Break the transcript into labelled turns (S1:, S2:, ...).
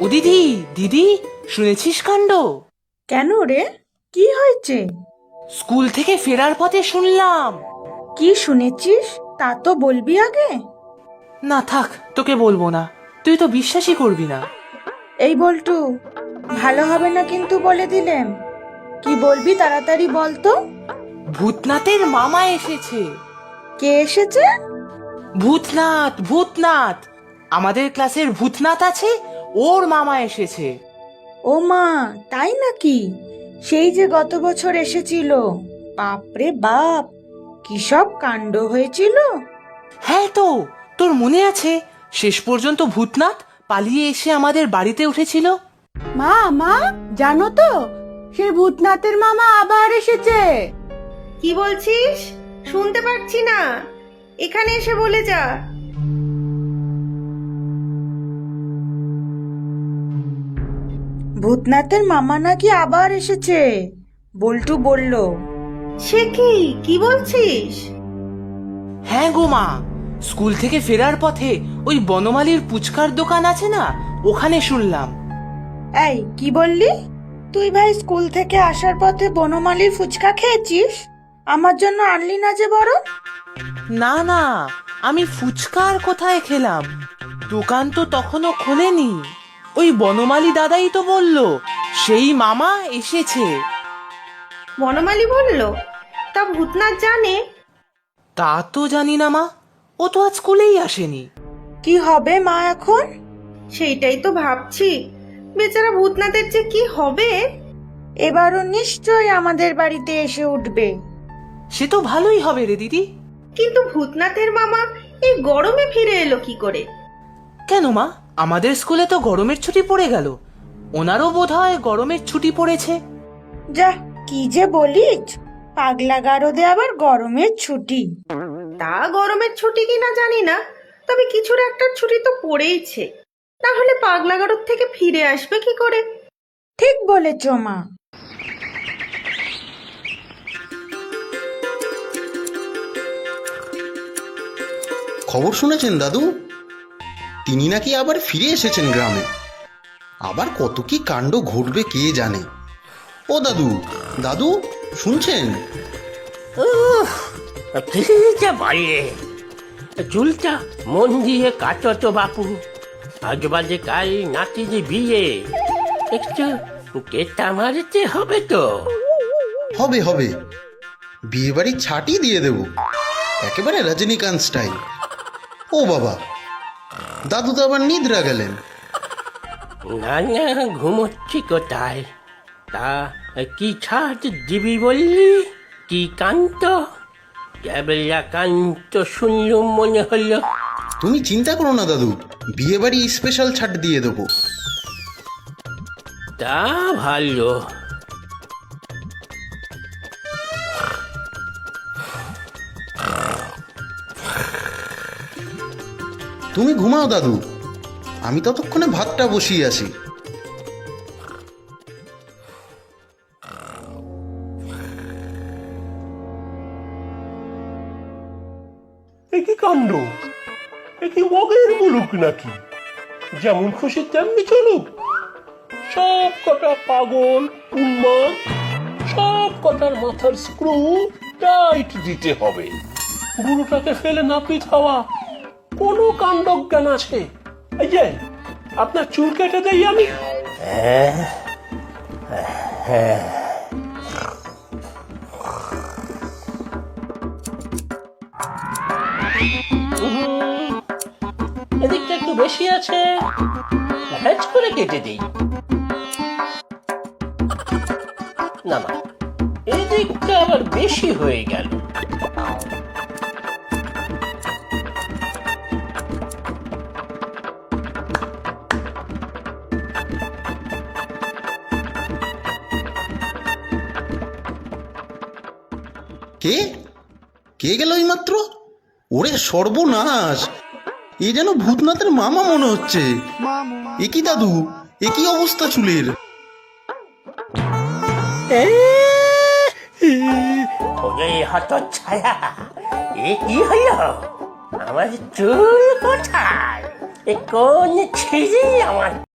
S1: ও দিদি, দিদি, শুনেছিস কাণ্ড?
S2: কেন রে, কি হয়েছে?
S1: স্কুল থেকে ফেরার পথে শুনলাম।
S2: কি শুনেছিস তা তো বলবি আগে।
S1: না থাক, তোকে বলবো না, তুই তো বিশ্বাসই করবি না।
S2: এই বল্টু, ভালো হবে না কিন্তু বলে দিলেম। কি বলবি তাড়াতাড়ি বল তো।
S1: ভূতনাথের মামা এসেছে।
S2: কে এসেছে?
S1: ভূতনাথ, ভূতনাথ, আমাদের ক্লাসের ভূতনাথ আছে, ওর মামা এসেছে।
S2: ও মা, তাই নাকি? সেই যে গত বছর এসেছিল। বাপরে বাপ, কি সব কাণ্ড হয়েছিল।
S1: হ্যাঁ তো, তোর মনে আছে শেষ পর্যন্ত ভূতনাথ পালিয়ে এসে আমাদের বাড়িতে উঠেছিল?
S3: মা মা, জানো তো সে ভূতনাথের মামা আবার এসেছে।
S4: কি বলছিস? শুনতে পাচ্ছি না, এখানে এসে বলে যা।
S2: ভূতনাথের মামা নাকি আবার এসেছে, বল্টু বলল।
S4: সে কি বলছিস?
S1: হ্যাঁ গো মা, স্কুল থেকে ফেরার পথে ওই বনমালীর পুচকার দোকান আছে না, ওখানে শুনলাম।
S2: এই কি বললি? তুই ভাই স্কুল থেকে আসার পথে বনমালীর ফুচকা খেয়েছিস? আমার জন্য আনলি না যে বড়?
S1: না না, আমি ফুচকার কোথায় খেলাম, দোকান তো তখনও খোলেনি। ওই বনমালী দাদাই তো বলল সেই মামা এসেছে।
S4: বনমালী বলল? তা ভূতনাথ জানে?
S1: তা তো জানি না মা, ও তো আজ স্কুলেই আসেনি।
S2: কি হবে মা এখন?
S4: সেইটাই তো ভাবছি, বেচারা ভূতনাথের যে কি হবে।
S2: এবারও নিশ্চয় আমাদের বাড়িতে এসে উঠবে।
S1: সে তো ভালোই হবে রে দিদি।
S4: কিন্তু ভূতনাথের মামা এই গরমে ফিরে এলো কি করে?
S1: কেন মা, আমাদের স্কুলে তো গরমের ছুটি পড়ে গেল, ওনারও বোধহয় গরমের ছুটি পড়েছে।
S2: যা, কি যে বলিস, পাগলা গারদে আবার গরমের ছুটি?
S4: তা গরমের ছুটি কিনা জানি না, তবে কিছুর একটা ছুটি তো পড়েইছে। না হলে পাগলাগারদ থেকে ফিরে আসবে কি করে?
S2: ঠিক বলেছ মা।
S5: খবর শুনেছেন দাদু? তিনি নাকি আবার ফিরে এসেছেন গ্রামে। আবার কত কি কাণ্ড ঘটবে কে জানে। ও দাদু, দাদু, শুনছেন?
S6: ফিরিতে বাইরে চুলটা মন দিয়ে কাটো তো বাপু, আজ বাজে কাল নাতির বিয়ে, একটু কেটা মারতে হবে তো।
S5: হবে হবে, বিয়ে বাড়ির ছাটি দিয়ে দেব, একেবারে রজনীকান্ত স্টাইল। ও বাবা, দাদু তো আবার নিদ্রা গেলেন।
S6: না না, ঘুমোচ্ছি কোথায়। তা কি ছাট দিবি বললি? কি কান্ত, ক্যাবেলা কান্ত শুনলুম মনে হলো।
S5: তুমি চিন্তা করো না দাদু, বিয়ে বাড়ি স্পেশাল ছাট দিয়ে দেবো।
S6: তা ভালো।
S5: তুমি ঘুমাও দাদু, আমি ততক্ষণে ভাতটা বসিয়ে আসি।
S7: কি কাণ্ড, কি মগের মুলুক নাকি? যেমন খুশি তেমনি চলুক। সব কটা পাগল উন্মাদ, সব কটার মাথার স্ক্রু টাইট দিতে হবে। গুরুটাকে ফেলে নাপিত হওয়া কোনো কাণ্ডজ্ঞান আছে? এই যে আপনার চুল কেটে দেই আমি।
S6: এদিকটা একটু বেশি আছে, ভ্যাজ করে কেটে দিই। না না, এদিকটা আবার বেশি হয়ে গেল।
S5: কে কে গেল এই মাত্র? ওরে সর্বনাশ, এ যেন ভূতনাথের মামা মনে হচ্ছে। এ কি দাদু, এ কি অবস্থা চুলের?
S6: ওরে হত ছায়া, এ কি হলো? আমার চুল কোথায়? এ কোন ছিঁড়ি আমার